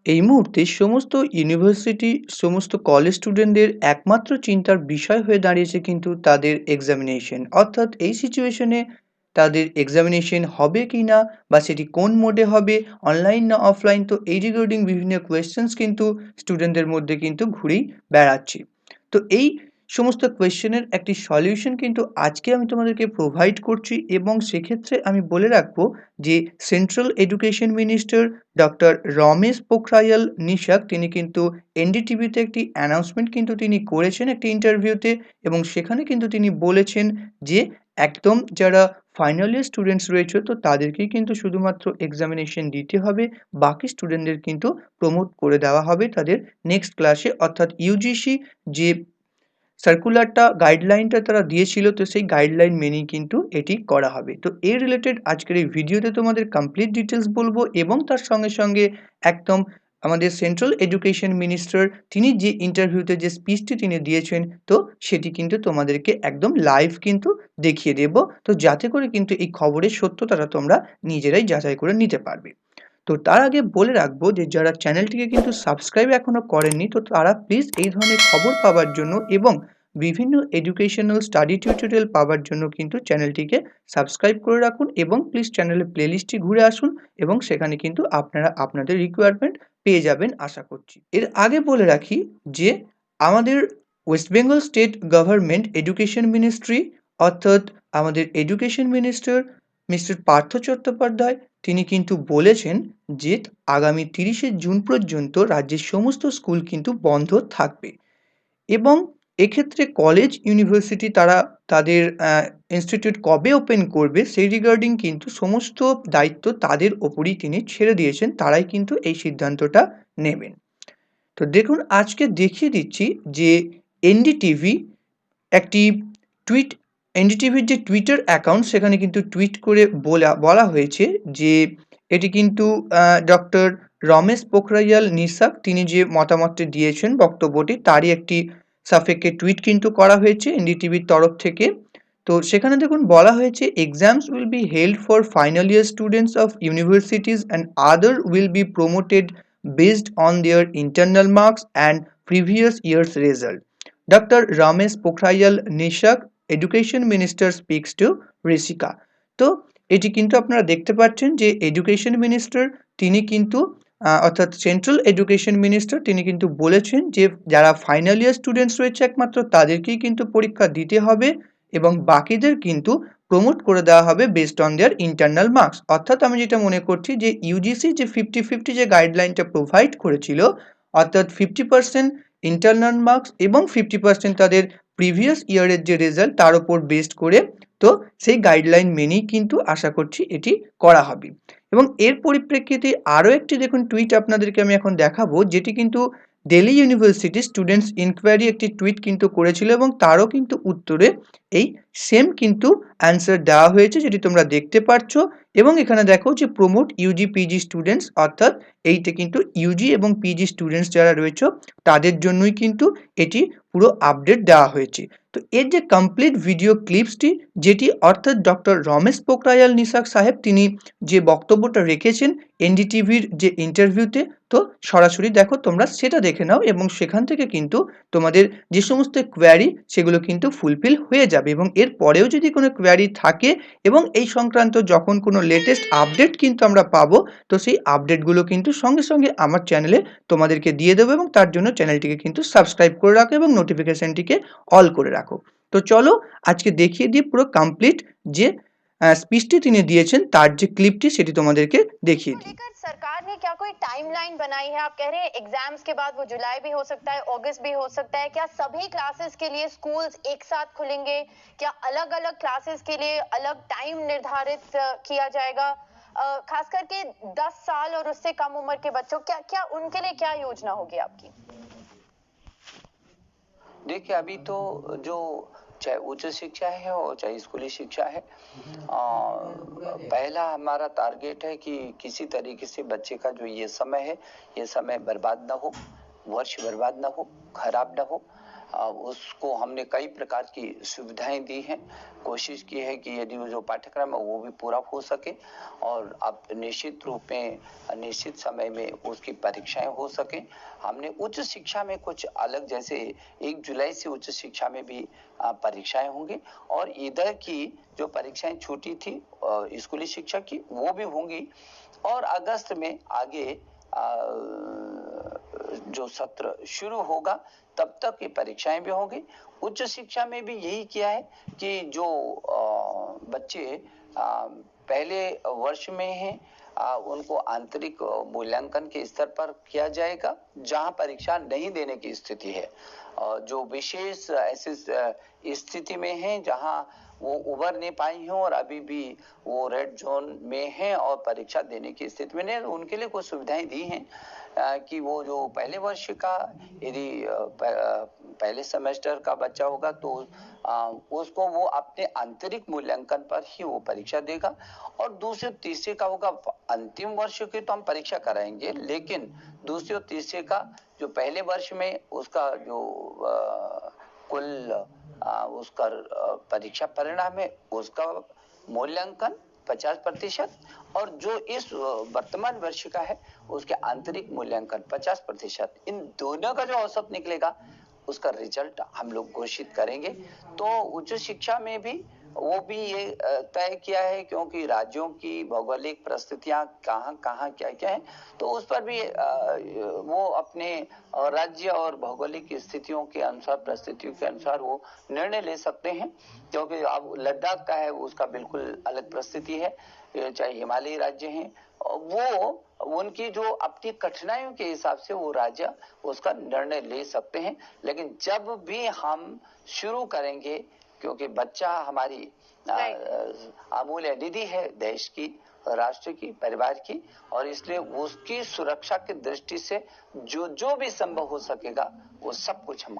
এই মুহূর্তে সমস্ত ইউনিভার্সিটি, সমস্ত কলেজ স্টুডেন্টদের একমাত্র চিন্তার বিষয় হয়ে দাঁড়িয়েছে কিন্তু তাদের এক্সামিনেশন। অর্থাৎ এই সিচুয়েশনে তাদের এক্সামিনেশন হবে কি না বা সেটি কোন মোডে হবে, অনলাইন না অফলাইন? তো এই রিগার্ডিং বিভিন্ন কোয়েশ্চেনস কিন্তু স্টুডেন্টদের মধ্যে কিন্তু ঘুরেই বেড়াচ্ছে। তো এই সমস্ত কোয়েশ্চেনের একটি সলিউশন কিন্তু আজকে আমি তোমাদেরকে প্রোভাইড করছি, এবং সেক্ষেত্রে আমি বলে রাখবো যে central education minister doctor Ramesh Pokhriyal Nishank তিনি কিন্তু এনডিটিভিতে একটি অ্যানাউন্সমেন্ট কিন্তু তিনি করেছেন একটি ইন্টারভিউতে, এবং সেখানে কিন্তু তিনি বলেছেন যে একদম যারা ফাইনাল ইয়ার স্টুডেন্টস রয়েছে তো তাদেরকেই কিন্তু শুধুমাত্র এক্সামিনেশন দিতে হবে, বাকি স্টুডেন্টদের কিন্তু প্রমোট করে দেওয়া হবে তাদের নেক্সট ক্লাসে। অর্থাৎ ইউজিসি যে সার্কুলারটা গাইডলাইনটা তারা দিয়েছিল, তো সেই গাইডলাইন মেনেই কিন্তু এটি করা হবে। তো এই রিলেটেড আজকের এই ভিডিওতে তোমাদের কমপ্লিট ডিটেলস বলবো, এবং তার সঙ্গে সঙ্গে একদম আমাদের সেন্ট্রাল এডুকেশন মিনিস্টার তিনি যে ইন্টারভিউতে যে স্পিচটি তিনি দিয়েছেন, তো সেটি কিন্তু তোমাদেরকে একদম লাইভ কিন্তু দেখিয়ে দেব, তো যাতে করে কিন্তু এই খবরের সত্যতাটা তোমরা নিজেরাই যাচাই করে নিতে পারবে। তো তার আগে বলে রাখবো যে যারা চ্যানেলটিকে কিন্তু সাবস্ক্রাইব এখনো করেননি, তো তারা প্লিজ এই ধরনের খবর পাওয়ার জন্য এবং বিভিন্ন এডুকেশনাল স্টাডি টিউটোরিয়াল পাওয়ার জন্য কিন্তু চ্যানেলটিকে সাবস্ক্রাইব করে রাখুন, এবং প্লিজ চ্যানেলের প্লেলিস্টটি ঘুরে আসুন, এবং সেখানে কিন্তু আপনারা আপনাদের রিকোয়ারমেন্ট পেয়ে যাবেন আশা করছি। এর আগে বলে রাখি যে আমাদের West Bengal state government education ministry, অর্থাৎ আমাদের education minister mister Partha Chattopadhyay, তিনি কিন্তু বলেছেন যে আগামী ৩০শে জুন পর্যন্ত রাজ্যের সমস্ত স্কুল কিন্তু বন্ধ থাকবে, এবং এক্ষেত্রে কলেজ ইউনিভার্সিটি তারা তাদের ইনস্টিটিউট কবে ওপেন করবে সেই রিগার্ডিং কিন্তু সমস্ত দায়িত্ব তাদের ওপরই তিনি ছেড়ে দিয়েছেন, তারাই কিন্তু এই সিদ্ধান্তটা নেবেন। তো দেখুন, আজকে দেখিয়ে দিচ্ছি যে এনডিটিভি একটি টুইট, এনডিটিভির যে টুইটার অ্যাকাউন্ট সেখানে কিন্তু টুইট করে বলা হয়েছে যে এটি কিন্তু ডক্টর রমেশ পোখরিয়াল নিশাক তিনি যে মতামতটি দিয়েছেন বক্তব্যটি তারই একটি সাপেক্ষে টুইট কিন্তু করা হয়েছে এনডিটিভির তরফ থেকে। তো সেখানে দেখুন বলা হয়েছে, exams will be held for final year students of universities and other will be promoted based on their internal marks and previous years result. Doctor Ramesh Pokhriyal Nishank, education minister speaks to Rishika. তো এটি কিন্তু আপনারা দেখতে পাচ্ছেন যে এডুকেশন মিনিস্টার তিনি কিন্তু অর্থাৎ সেন্ট্রাল এডুকেশন মিনিস্টার তিনি কিন্তু বলেছেন যে যারা ফাইনাল ইয়ার স্টুডেন্টস রয়েছে একমাত্র তাদেরকেই কিন্তু পরীক্ষা দিতে হবে, এবং বাকিদের কিন্তু প্রমোট করে দেওয়া হবে based on their internal marks. অর্থাৎ আমি যেটা মনে করছি যে ইউজিসি যে 50-50 যে গাইডলাইনটা প্রোভাইড করেছিল, অর্থাৎ 50% ইন্টারনাল মার্কস এবং 50% তাদের প্রিভিয়াস ইয়ারের যে রেজাল্ট তার উপর বেসড করে, তো সেই গাইডলাইন মেনেই কিন্তু আশা করছি এটি করা হবে। এবং এর পরিপ্রেক্ষিতে আরও একটি দেখুন টুইট আপনাদেরকে আমি এখন দেখাবো, যেটি কিন্তু দিল্লি ইউনিভার্সিটি স্টুডেন্টস ইনকোয়ারি একটি টুইট কিন্তু করেছিল, এবং তারও কিন্তু উত্তরে এই সেম কিন্তু অ্যান্সার দেওয়া হয়েছে যেটি তোমরা দেখতে পাচ্ছ। এবং এখানে দেখো যে প্রমোট ইউজি পিজি স্টুডেন্টস, অর্থাৎ এইটা কিন্তু ইউজি এবং পিজি স্টুডেন্টস যারা রয়েছে তাদের জন্যই কিন্তু এটি পুরো আপডেট দেওয়া হয়েছে। তো এর যে কমপ্লিট ভিডিও ক্লিপসটি, যেটি অর্থাৎ ডক্টর রমেশ পোখরিয়াল নিশাক সাহেব তিনি যে বক্তব্যটা রেখেছেন এনডিটিভির যে ইন্টারভিউতে, তো সরাসরি দেখো তোমরা সেটা দেখে নাও, এবং সেখান থেকে কিন্তু তোমাদের যে সমস্ত কোয়ারি সেগুলো কিন্তু ফুলফিল হয়ে যাবে। এবং এর পরেও যদি কোনো কোয়ারি থাকে এবং এই সংক্রান্ত যখন কোনো লেটেস্ট আপডেট কিন্তু আমরা পাবো, তো সেই আপডেটগুলো কিন্তু সঙ্গে সঙ্গে আমার চ্যানেলে তোমাদেরকে দিয়ে দেবো, এবং তার জন্য চ্যানেলটিকে কিন্তু সাবস্ক্রাইব করে রাখো এবং নোটিফিকেশনটিকে অল করে রাখো। তো চলো আজকে দেখিয়ে দিই পুরো কমপ্লিট যে স্পিচটি তিনি দিয়েছেন তার যে ক্লিপটি সেটি তোমাদেরকে দেখিয়ে দিই। लेकर सरकार ने क्या कोई टाइमलाइन बनाई है? आप कह रहे हैं एग्जाम्स के बाद वो जुलाई भी हो सकता है, अगस्त भी हो सकता है। क्या सभी क्लासेस के लिए स्कूल्स एक साथ खुलेंगे? क्या अलग अलग क्लासेस के लिए अलग टाइम निर्धारित किया जाएगा? खास करके 10 साल और उससे कम उम्र के बच्चों, क्या क्या उनके लिए क्या योजना होगी आपकी? देखिए, अभी तो जो चाहे उच्च शिक्षा है और चाहे स्कूली शिक्षा है, पहला हमारा टारगेट है कि किसी तरीके से बच्चे का जो ये समय है, ये समय बर्बाद ना हो, वर्ष बर्बाद ना हो, खराब ना हो। उसको हमने कई प्रकार की सुविधाएं दी हैं। कोशिश की है कि यदि वो जो पाठ्यक्रम है वो भी पूरा हो सके और अब निश्चित रूप में निश्चित समय में उसकी परीक्षाएं हो सके। हमने उच्च शिक्षा में कुछ अलग, जैसे 1 जुलाई से उच्च शिक्षा में भी परीक्षाएं होंगी और इधर की जो परीक्षाएं छूटी थी स्कूली शिक्षा की वो भी होंगी और अगस्त में आगे जो सत्र शुरू होगा तब तक ये परीक्षाएं भी होंगी। उच्च शिक्षा में भी यही किया है कि जो बच्चे पहले वर्ष में हैं उनको आंतरिक मूल्यांकन के स्तर पर किया जाएगा जहां परीक्षा नहीं देने की स्थिति है। जो विशेष ऐसी स्थिति में है जहां वो उभर नहीं पाई हैं और अभी भी वो रेड जोन में हैं और परीक्षा देने की स्थिति में नहीं, उनके लिए कुछ सुविधाएं दी हैं कि वो जो पहले वर्ष का यदि पहले सेमेस्टर का बच्चा होगा तो उसको वो अपने आंतरिक मूल्यांकन पर ही वो परीक्षा देगा और दूसरे तीसरे का होगा अंतिम वर्ष की तो हम परीक्षा कराएंगे, लेकिन दूसरे और तीसरे का जो पहले वर्ष में उसका जो कुल उसका परीक्षा परिणाम है उसका मूल्यांकन 50% और जो इस वर्तमान वर्ष का है उसके आंतरिक मूल्यांकन 50%, इन दोनों का जो औसत निकलेगा उसका रिजल्ट हम लोग घोषित करेंगे। तो उच्च शिक्षा में भी वो भी ये तय किया है क्योंकि राज्यों की भौगोलिक परिस्थितियां कहाँ कहाँ क्या क्या है तो उस पर भी वो अपने राज्य और भौगोलिक स्थितियों के अनुसार परिस्थितियों के अनुसार वो निर्णय ले सकते हैं। क्योंकि अब लद्दाख का है उसका बिल्कुल अलग परिस्थिति है, चाहे हिमालयी राज्य हैं वो उनकी जो अपनी कठिनाइयों के हिसाब से वो राज्य उसका निर्णय ले सकते हैं। लेकिन जब भी हम शुरू करेंगे, क्योंकि बच्चा हमारी अमूल्य निधि है देश की, राष्ट्र की, परिवार की, और इसलिए उसकी सुरक्षा की दृष्टि से जो भी संभव हो सकेगा वो सब कुछ हम